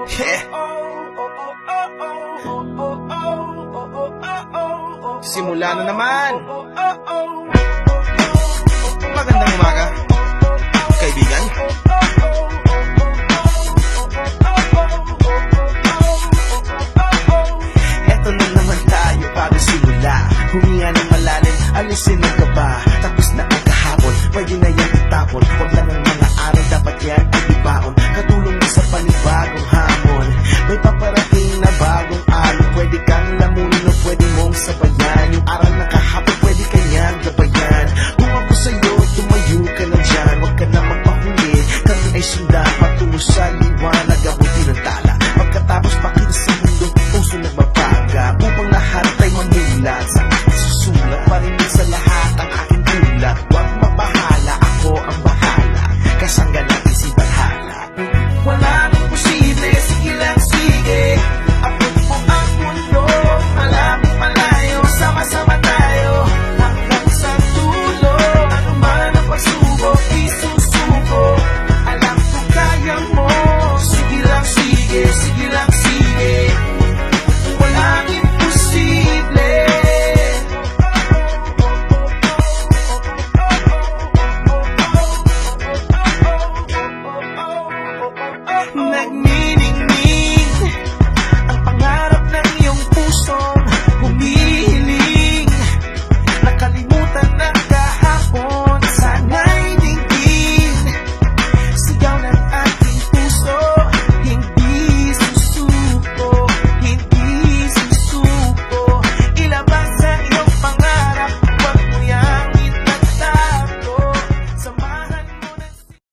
Yeah. Simula na naman. Magandang umaga, kaibigan. Eto na naman tayo para simula. Huminga ng malalim, alisin ang kaba. Tapos na ang kahapon, pwede na yan itapon. Huwag lang ang mga araw, dapat yan ibaon. Katulong mo sa panibagong hamon. May paparating na bagong araw. Pwede kang lamunin o pwede mong sabayan. Yung araw na kahapon, pwede kanyang gabayan. Kung ako sa'yo, tumayo ka na dyan. Huwag ka na magpahuli, kami ay sundan patungo sa liwanag, abutin ng tala. Pagkatapos pakita sa mundo, puso nagbabaga. Upang lahat ay mamulat sa aking susulat. Parinig sa lahat ang aking ulat. Huwag mabahala, ako ang bahala. Kasanggalan